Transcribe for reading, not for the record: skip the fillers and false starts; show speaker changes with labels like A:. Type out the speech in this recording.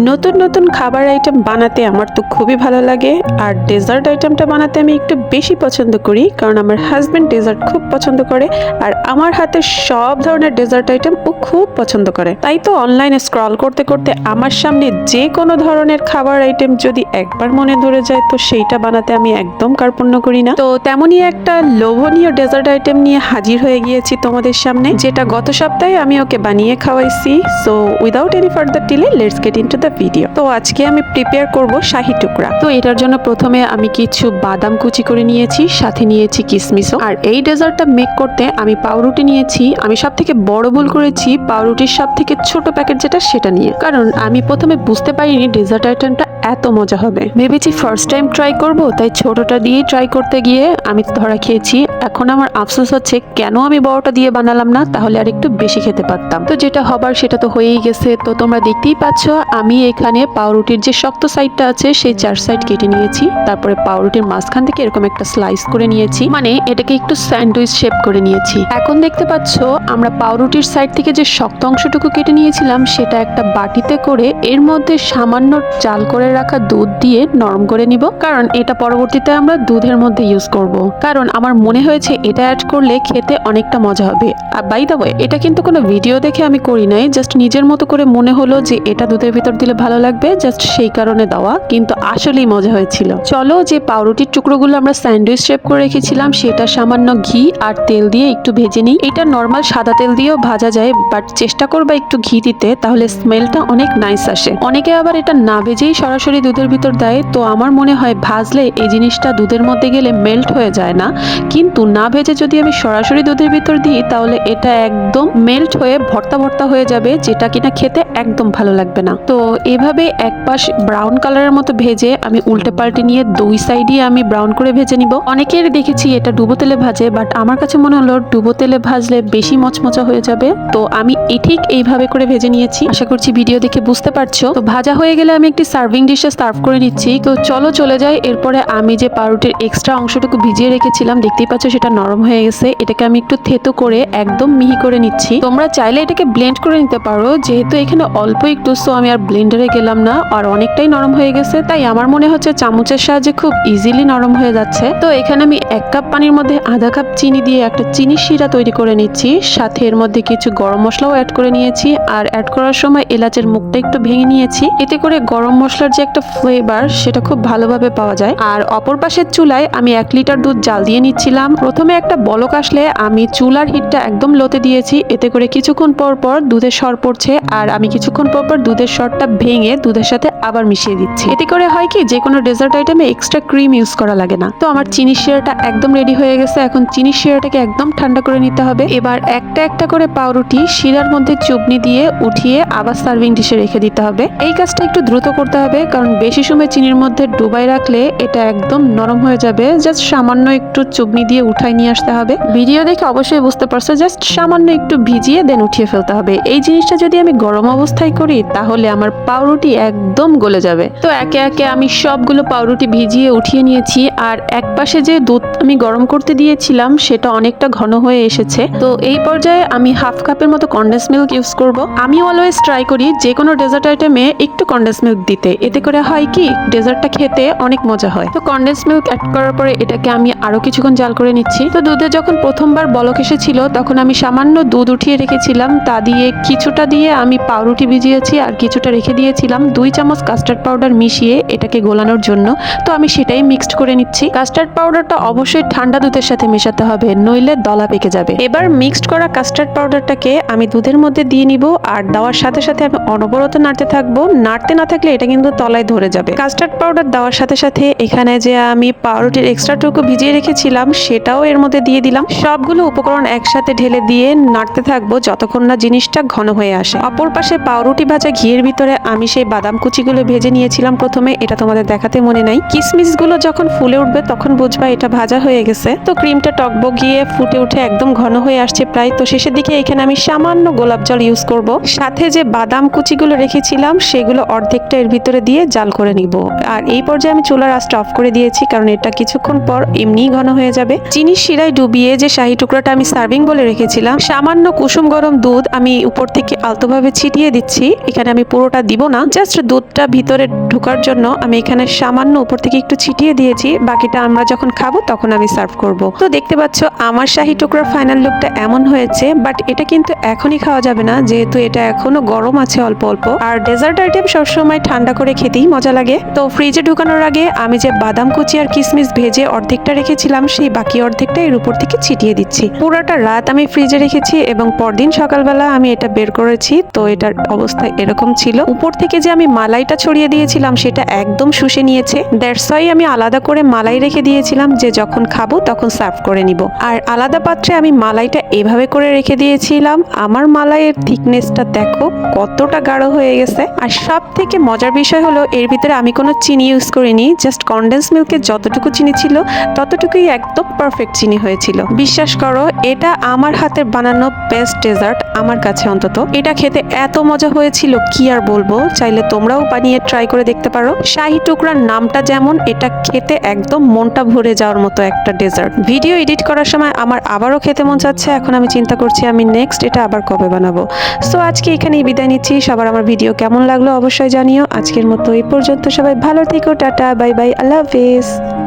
A: নতুন নতুন খাবার আইটেম বানাতে আমার তো খুবই ভালো লাগে। আর ডেজার্ট আইটেমটা বানাতে আমি একটু বেশি পছন্দ করি, কারণ আমার হাজব্যান্ড ডেজার্ট খুব পছন্দ করে। আর আমার হাতে সব ধরনের ডেজার্ট আইটেম ও খুব পছন্দ করে। তাই তো অনলাইনে স্ক্রল করতে করতে আমার সামনে যে কোনো ধরনের খাবার আইটেম যদি একবার মনে ধরে যায়, তো সেইটা বানাতে আমি একদম কার্পণ্য করি না। তো তেমনই একটা লোভনীয় ডেজার্ট আইটেম নিয়ে হাজির হয়ে গিয়েছি তোমাদের সামনে, যেটা গত সপ্তাহে আমি ওকে বানিয়ে খাওয়াইছি। So without any further delay let's get into the video. তো আজকে আমি প্রিপেয়ার করব শাহী টুকরা। তো এটার জন্য প্রথমে আমি কিছু বাদাম কুচি করে নিয়েছি, সাথে নিয়েছি কিশমিশও। আর এই ডেজার্টটা মেক করতে আমি পাউরুটি নিয়েছি। আমি সব থেকে বড় ভুল করেছি পাউরুটির সব থেকে ছোট প্যাকেট যেটা, সেটা নিয়ে। কারণ আমি প্রথমে বুঝতে পারিনি ডেজার্ট আইটেমটা এত মজা হবে। ভেবেছি ফার্স্ট টাইম ট্রাই করব, তাই ছোটটা দিয়েই ট্রাই করতে গিয়ে আমি ধরা খেয়েছি। এখন আমার আফসোস হচ্ছে কেন আমি বড়টা দিয়ে বানালাম না, তাহলে আর একটু বেশি খেতে পারতাম। তো যেটা হবার সেটা তো হয়েই গেছে। তো তোমরা দেখতেই পাচ্ছ আমি এখানে পাউরুটির যে শক্ত সাইডটা আছে সেই 4 সাইড কেটে নিয়েছি। তারপরে পাউরুটির মাঝখান থেকে এরকম একটা স্লাইস করে নিয়েছি, মানে এটাকে একটু স্যান্ডউইচ শেপ করে নিয়েছি। এখন দেখতে পাচ্ছ আমরা পাউরুটির সাইড থেকে যে শক্ত অংশটুকু কেটে নিয়েছিলাম সেটা একটা বাটিতে করে এর মধ্যে সামান্য জাল করে রাখা দুধ দিয়ে নরম করে নিব, কারণ এটা পরবর্তীতে আমরা দুধের মধ্যে ইউজ করব। কারণ আমার মনে হয়েছে এটা অ্যাড করলে খেতে অনেকটা মজা হবে। আর বাই দ্য ওয়ে, এটা কিন্তু কোনো ভিডিও দেখে আমি করি নাই, জাস্ট নিজের মতো করে মনে হলো যে এটা দুধের ভিতর দিলে ভালো লাগবে, জাস্ট সেই কারণে দেওয়া, কিন্তু আসলেই মজা হয়েছিল। চলো, যে পাউরুটির টুকরোগুলো আমরা স্যান্ডউইচ শেপ করে রেখেছিলাম সেটা সামান্য ঘি আর তেল দিয়ে একটু ভেজে নিই। এটা নর্মাল সাদা তেল দিয়েও ভাজা যায়, বাট চেষ্টা করবা একটু ঘি দিতে, তাহলে স্মেলটা অনেক নাইস আসে। অনেকে আবার এটা না ভেজেই সরাসরি দুধের ভিতর দেয়। তো আমার মনে হয় ভাজলে এই জিনিসটা দুধের মধ্যে গেলে মেল্ট হয়ে যায় না, কিন্তু না ভেজে যদি আমি সরাসরি দুধের ভিতর দিই তাহলে এটা একদম মেল্ট হয়ে ভর্তা ভর্তা হয়ে যাবে, যেটা কিনা খেতে একদম ভালো লাগবে না। তো এভাবে এক পাশ ব্রাউন কালারের মতো ভেজে আমি উল্টে পাল্টে নিয়ে দুই সাইডই আমি ব্রাউন করে ভেজে নিব। অনেকের দেখেছি এটা ডুবো তেলে ভাজে, বাট আমার কাছে মনে হলো ডুবো তেলে ভাজলে বেশি মচমচা হয়ে যাবে। তো আমি ঠিক এইভাবে করে ভেজে নিয়েছি। আশা করছি ভিডিও দেখে বুঝতে পারছো। তো ভাজা হয়ে গেলে আমি একটি সার্ভিং ডিশে সার্ভ করে নিচ্ছি। তো চলো চলে যাই। এরপরে আমি যে পাউরুটির এক্সট্রা অংশটুকু ভিজিয়ে রেখেছিলাম, দেখতেই পাচ্ছ সেটা নরম হয়ে গেছে। এটাকে আমি একটু থেতো করে একদম মিহি করে নিচ্ছি। তোমরা চাইলে এটাকে ব্লেন্ড করে নিতে পারো, যেহেতু এখানে অল্প একটু, সো আমি আর ব্লেন্ডারে গেলাম না। আর অনেকটাই নরম হয়ে গেছে, তাই আমার মনে হচ্ছে চামচের সাহায্যে খুব ইজিলি নরম হয়ে যাচ্ছে। তো এখানে আমি 1 কাপ পানির মধ্যে আধা কাপ চিনি দিয়ে একটা চিনি শিরা তৈরি করে নিচ্ছি। সাথে এর মধ্যে কিছু গরম মশলাও অ্যাড করে নিয়েছি। আর অ্যাড করার সময় এলাচের মুখটা একটু ভেঙে নিয়েছি, এতে করে গরম মশলার যে একটা ফ্লেভার সেটা খুব ভালোভাবে পাওয়া যায়। আর অপর পাশের চুলায় আমি 1 লিটার দুধ জাল দিয়ে নিচ্ছিলাম। প্রথমে একটা বলক আসলে আমি চুলার হিটটা একদম লোতে দিয়েছি, এতে করে কিছুক্ষণ পর পর দুধের সর পড়ছে। আর আমি কিছুক্ষণ পর পর দুধের সরটা ভেঙে দুধের সাথে আবার মিশিয়ে দিচ্ছি। এতে করে হয় কি, যে কোনো ডেজার্ট আইটেমে এক্সট্রা ক্রিম ইউজ করা লাগে না। তো আমার চিনি শিরাটা একদম রেডি হয়ে গেছে। এখন চিনি শিরাটাকে একদম ঠান্ডা করে নিতে হবে। এবার একটা একটা করে পাউরুটি শিরার মধ্যে চুবনি দিয়ে উঠিয়ে আবার সার্ভিং ডিশে রেখে দিতে হবে। এই কাজটা একটু দ্রুত করতে হবে, কারণ বেশি সময় চিনির মধ্যে ডুবাই রাখলে এটা একদম নরম হয়ে যাবে। জাস্ট সামান্য একটু চুবনি দিয়ে উঠাই নিয়ে আসতে হবে। ভিডিও দেখে অবশ্যই বুঝতে পারছো, জাস্ট সামান্য একটু ভিজিয়ে দেন উঠিয়ে ফেলতে হবে। এই জিনিসটা যদি আমি গরম অবস্থায় করি তাহলে আমার পাউরুটি একদম গলে যাবে। তো একে একে আমি সবগুলো পাউরুটি ভিজিয়ে উঠিয়ে নিয়েছি। আর এক পাশে যে দুধ আমি গরম করতে দিয়েছিলাম সেটা অনেকটা ঘন হয়ে এসেছে। তো এই পর্যায়ে আমি হাফ কাপের মতো কনডেন্স মিল্ক ইউজ করব। আমি অলওয়েজ ট্রাই করি যে কোনো ডেজার্ট আইটেমে একটু কনডেন্স মিল্ক দিতে, এতে করে হয় কি ডেজার্টটা খেতে অনেক মজা হয়। তো কনডেন্স মিল্ক অ্যাড করার পরে এটাকে আমি আরো কিছুক্ষণ জাল করে নিচ্ছি। তো দুধে যখন প্রথমবার বলক এসেছিল তখন আমি সামান্য দুধ উঠিয়ে রেখেছিলাম, তা দিয়ে কিছুটা দিয়ে আমি পাউরুটি ভিজিয়েছি আর কিছুটা রেখে দিয়েছিলাম 2 চামচ কাস্টার্ড পাউডার মিশিয়ে এটাকে গোলানোর জন্য। তো আমি সেটাই মিক্সড করে নিচ্ছি। কাস্টার্ড পাউডারটা অবশ্যই ঠান্ডা দুধের সাথে মেশাতে হবে, নইলে দলা পেকে যাবে। এবার মিক্সড করা কাস্টার্ড পাউডারটাকে আমি দুধের মধ্যে দিয়ে নিব। আর দেওয়ার সাথে সাথে আমি অনবরত নাড়তে থাকবো। নাড়তে না থাকলে এটা কিন্তু তলায় ধরে যাবে। কাস্টার্ড পাউডার দেওয়ার সাথে সাথে এখানে যে আমি পাউরুটির এক্সট্রাটুকু ভিজিয়ে রেখেছিলাম সেটাও এর মধ্যে দিয়ে দিলাম। সবগুলো উপকরণ একসাথে ঢেলে দিয়ে নাড়তে থাকবো যতক্ষণ না জিনিসটা ঘন হয়ে আসে। অপর পাশে পাউরুটি ভাজা ঘিয়ের ভিতরে আমি সেই বাদাম কুচিগুলো ভেজে নিয়েছিলাম প্রথমে, এটা তোমাদের দেখাতে মনে নাই। কিশমিশগুলো যখন ফুলে উঠবে তখন বুঝবা এটা ভাজা হয়ে গেছে। তো ক্রিমটা টকবগিয়ে ফুটে উঠে একদম ঘন হয়ে আসছে প্রায়। তো শেষের দিকে এখানে আমি সামান্য গোলাপ জল ইউজ করব। সাথে যে বাদাম কুচিগুলো রেখেছিলাম সেগুলো অর্ধেকটা এর ভিতরে দিয়ে জাল করে নিব। আর এই পর্যায়ে আমি চুলার আঁচটা অফ করে দিয়েছি, কারণ এটা কিছুক্ষণ পর এমনিই ঘন হয়ে যাবে। চিনির শিরায় ডুবিয়ে যে শাহী টুকরাটা আমি সার্ভিং বলে রেখেছিলাম, সামান্য কুসুম গরম দুধ আমি উপর থেকে আলতোভাবে ছিটিয়ে দিচ্ছি। এখানে আমি পুরোটা দিব না, জাস্ট দুধটা ভিতরে ঢোকার জন্য আমি এখানে সামান্য উপর থেকে একটু ছিটিয়ে দিয়েছি। বাকিটা আমরা যখন খাবো তখন আমি সার্ভ করব। তো দেখতে পাচ্ছ আমার শাহী টুকরার ফাইনাল লুকটা এমন হয়েছে, বাট এটা কিন্তু এখনই খাওয়া যাবে না, যেহেতু এটা এখনো গরম আছে অল্প অল্প। আর ডেজার্ট আইটেম সবসময় ঠান্ডা করে খেতেই মজা লাগে। তো ফ্রিজে ঢুকানোর আগে আমি যে বাদাম কুচি আর কিশমিশ ভেজে অর্ধেকটা রেখেছিলাম, সেই বাকি অর্ধেকটা এর উপর থেকে ছিটিয়ে দিচ্ছি। পুরোটা রাত আমি ফ্রিজে রেখেছি এবং পরদিন সকালবেলা আমি এটা বের করেছি। তো এটার অবস্থা এরকম ছিল। উপর থেকে যে আমি মালাইটা ছড়িয়ে দিয়েছিলাম সেটা একদম শুষে নিয়েছে। দ্যাটস ওয়াই আমি আলাদা করে মালাই রেখে দিয়েছিলাম, যে যখন খাবো তখন সার্ভ করে নিব। আর আলাদা পাত্রে আমি মালাইটা এভাবে করে রেখে দিয়েছিলাম। আমার মালাইয়ের থিকনেসটা দেখো কতটা গাঢ় হয়ে গেছে। আর সব থেকে মজার বিষয় হলো এর ভিতরে আমি কোনো চিনি ইউজ করিনি, জাস্ট কনডেন্স মিল্কে যতটুকু চিনি ছিল ততটুকুই একদম পারফেক্ট চিনি হয়েছিল। বিশ্বাস করো, এটা আমার হাতের বানানো বেস্ট ডেজার্ট আমার কাছে অন্তত। এটা খেতে এত মজা হয়েছিল কি আর বলবো। চাইলে তোমরাও বানিয়ে ট্রাই করে দেখতে পারো। শাহী টুকরার নামটা যেমন, এটা খেতে একদম মনটা ভরে যাওয়ার মতো একটা ডেজার্ট। ভিডিও এডিট করার সময় আমার আবারও খেতে মন চাচ্ছে। এখন আমি চিন্তা করছি আমি নেক্সট এটা আবার কবে বানাবো। সো আজকে এখানেই বিদায় নিচ্ছি। সবার আমার ভিডিও কেমন লাগলো অবশ্যই জানিও। আজকের মতো এই পর্যন্ত। সবাই ভালো থেকো, টাটা, বাই বাই, আল্লাহ হাফেজ।